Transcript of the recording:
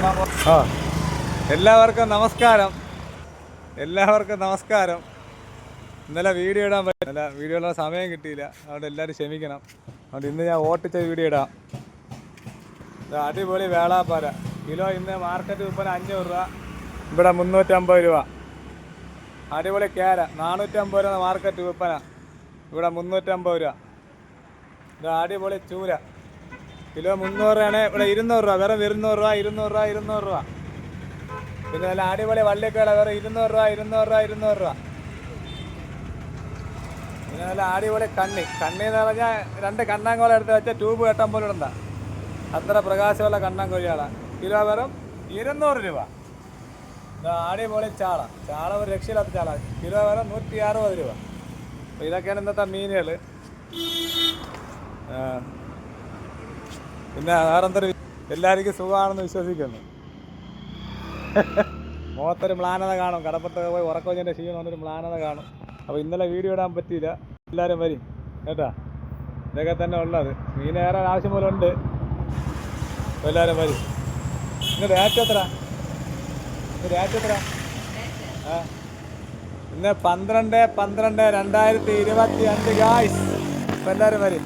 ആ എല്ലാവർക്കും നമസ്കാരം. ഇന്നലെ വീഡിയോ ഇടാൻ പറ്റില്ല, വീഡിയോ ഇടാൻ സമയം കിട്ടിയില്ല. അതുകൊണ്ട് എല്ലാവരും ക്ഷമിക്കണം. അതുകൊണ്ട് ഇന്ന് ഞാൻ ഓട്ടിച്ച വീഡിയോ ഇടാം. അടിപൊളി വേളാപ്പാര കിലോ ഇന്ന് മാർക്കറ്റ് വിൽപ്പന 500 രൂപ, ഇവിടെ 350 രൂപ. അടിപൊളി കേര 450 രൂപ മാർക്കറ്റ് വിൽപ്പന, ഇവിടെ 350 രൂപ. ഇത് അടിപൊളി ചൂര കിലോ 300 രൂപയാണ്, ഇവിടെ 200 രൂപ. വെറും 200 രൂപ. പിന്നെ നല്ല അടിപൊളി വള്ളിക്കേട വേറെ 200 രൂപ. പിന്നെ നല്ല അടിപൊളി കണ്ണി എന്ന് പറഞ്ഞാൽ 2 കണ്ണാങ്കോളം എടുത്ത് വെച്ചാൽ ട്യൂബ് കെട്ടാൻ പോലും ഇടണ്ട, അത്ര പ്രകാശമുള്ള കണ്ണാങ്കോഴിയാണ്. കിലോ വെറും 200 രൂപ. അടിപൊളി ചാള ഒരു രക്ഷയില്ലാത്ത ചാള, കിലോ വെറും 160 രൂപ. അപ്പോൾ ഇതൊക്കെയാണ് ഇന്നത്തെ മീനുകൾ. പിന്നെ വേറെന്തൊരു എല്ലാവർക്കും സുഖമാണെന്ന് വിശ്വസിക്കുന്നു. മുഖത്തൊരു മ്ലാനത കാണും, കടപ്പുറത്തൊക്കെ പോയി ഉറക്കോഞ്ഞതിൻ്റെ ക്ഷീണമൊന്നൊരു മ്ലാനത കാണും. അപ്പോൾ ഇന്നലെ വീഡിയോ ഇടാൻ പറ്റിയില്ല. എല്ലാവരും വരും കേട്ടാ, ഇതൊക്കെ തന്നെ ഉള്ളത്. മീൻ ഏറെ ആവശ്യം പോലെ ഉണ്ട്. അപ്പോൾ എല്ലാവരും വരും. ഇന്ന് റേറ്റ് എത്ര? ഇന്ന് 12/12/2025 ഗായ്സ്. അപ്പോൾ എല്ലാവരും വരും.